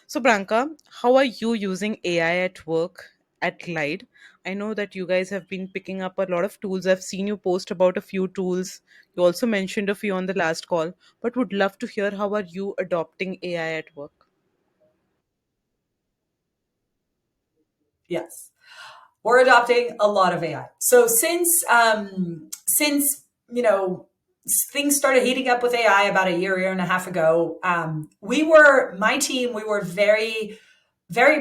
So, Branca, how are you using AI at work at Glide? I know that you guys have been picking up a lot of tools. I've seen you post about a few tools. You also mentioned a few on the last call, but would love to hear how are you adopting AI at work? Yes, we're adopting a lot of AI. So since things started heating up with AI about a year and a half ago, my team, we were very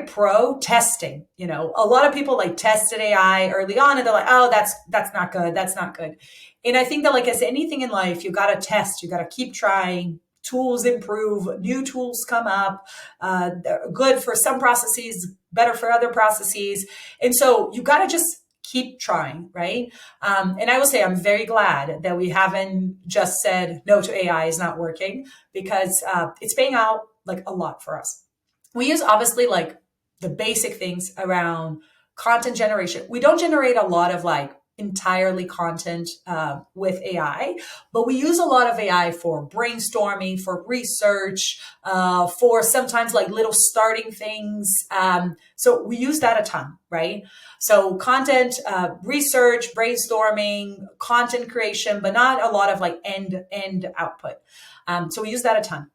pro testing. A lot of people like tested AI early on, and they're like, "Oh, that's not good. That's not good." And I think that, like as anything in life, you got to test. You got to keep trying. Tools improve, new tools come up. They're good for some processes, better for other processes, and so you got to just keep trying, right? And I will say I'm very glad that we haven't just said no to AI is not working, because it's paying out like a lot for us. We use obviously like the basic things around content generation. We don't generate a lot of like entirely content with AI, but we use a lot of AI for brainstorming, for research, for sometimes like little starting things. So we use that a ton, right? So content research, brainstorming, content creation, but not a lot of like end output. So we use that a ton.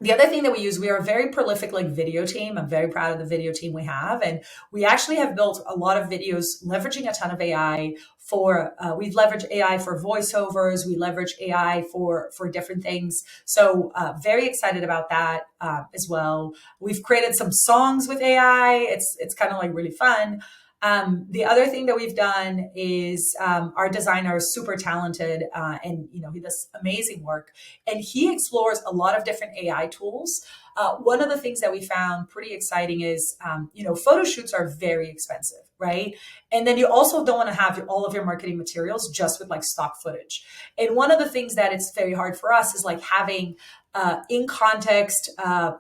The other thing that we use, we are a very prolific like video team. I'm very proud of the video team we have, and we actually have built a lot of videos leveraging a ton of AI. We've leveraged AI for voiceovers. We leverage AI for different things. So very excited about that as well. We've created some songs with AI. It's kind of like really fun. The other thing that we've done is our designer is super talented, and he does amazing work, and he explores a lot of different AI tools. One of the things that we found pretty exciting is, photo shoots are very expensive, right? And then you also don't want to have all of your marketing materials just with like stock footage. And one of the things that it's very hard for us is like having in context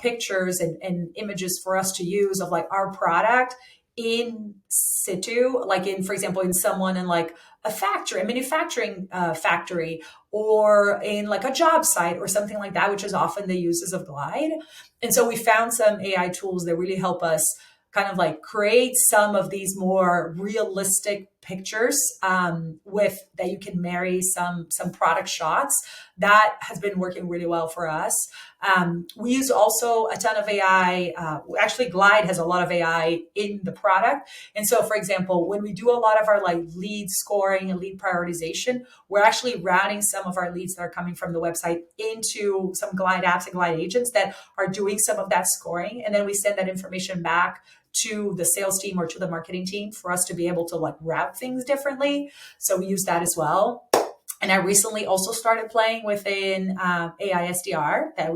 pictures and images for us to use of like our product in situ, like for example, in someone in like a factory, a manufacturing factory, or in like a job site or something like that, which is often the uses of Glide. And so we found some AI tools that really help us kind of like create some of these more realistic pictures with that you can marry some product shots. That has been working really well for us. We use also a ton of AI. Actually, Glide has a lot of AI in the product. And so, for example, when we do a lot of our like lead scoring and lead prioritization, we're actually routing some of our leads that are coming from the website into some Glide apps and Glide agents that are doing some of that scoring. And then we send that information back to the sales team or to the marketing team for us to be able to like route things differently. So we use that as well. And I recently also started playing within AI SDR that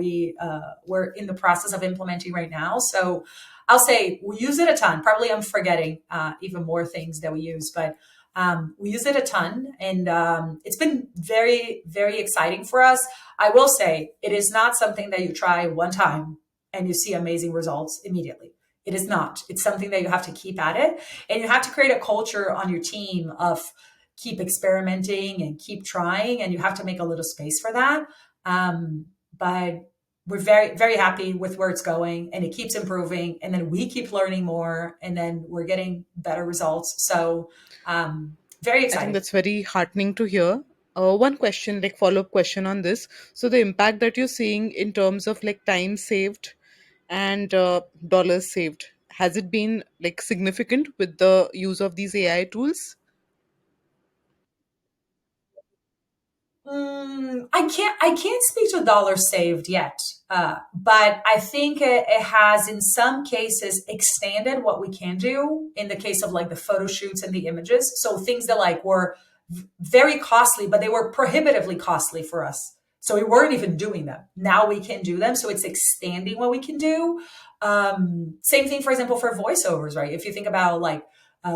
we're in the process of implementing right now. So I'll say we use it a ton. Probably I'm forgetting even more things that we use, but we use it a ton. And it's been very, very exciting for us. I will say it is not something that you try one time and you see amazing results immediately. It is not. It's something that you have to keep at it. And you have to create a culture on your team of keep experimenting and keep trying. And you have to make a little space for that. But we're very, very happy with where it's going, and it keeps improving. And then we keep learning more, and then we're getting better results. So very I think exciting. that's very heartening to hear. One question, like follow up question on this. So, the impact that you're seeing in terms of like time saved and dollars saved, has it been like significant with the use of these AI tools? I can't speak to dollars saved yet, but I think it has in some cases extended what we can do in the case of like the photo shoots and the images. So things that like were very costly, but they were prohibitively costly for us. So we weren't even doing them. Now we can do them. So it's expanding what we can do. Same thing, for example, for voiceovers, right? If you think about like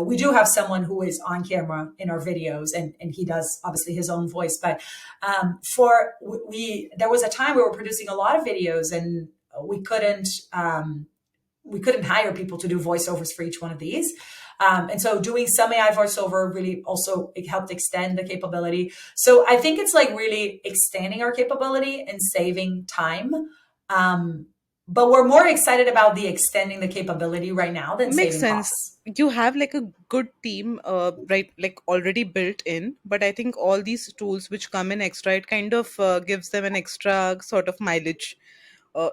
we do have someone who is on camera in our videos, and he does obviously his own voice. But there was a time we were producing a lot of videos, and we couldn't hire people to do voiceovers for each one of these. And so doing some AI voiceover really also it helped extend the capability. So I think it's like really extending our capability and saving time. but we're more excited about the extending the capability right now than Makes saving sense. costs. You have like a good team, right, like already built in, but I think all these tools which come in extra, it kind of gives them an extra sort of mileage,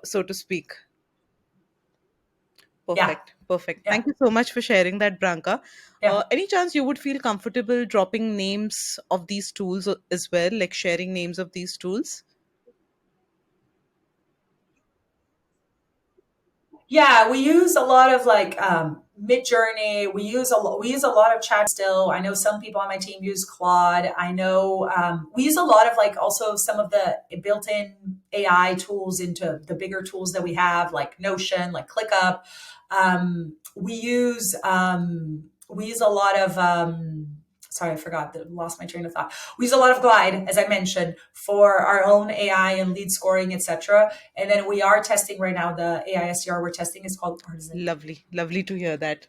so to speak. Yeah, Perfect. Perfect. yeah, Thank you so much for sharing that, Branca. yeah. Any chance you would feel comfortable dropping names of these tools as well, like sharing names of these tools? Yeah, we use a lot of like Mid Journey. We use a lot of chat still. I know some people on my team use Claude. I know we use a lot of like also some of the built-in AI tools into the bigger tools that we have, like Notion, like ClickUp. We use a lot of sorry, I forgot, lost my train of thought. We use a lot of Glide, as I mentioned, for our own AI and lead scoring, etc. And then we are testing right now the AI SDR we're testing is called Artisan. Lovely. Lovely to hear that.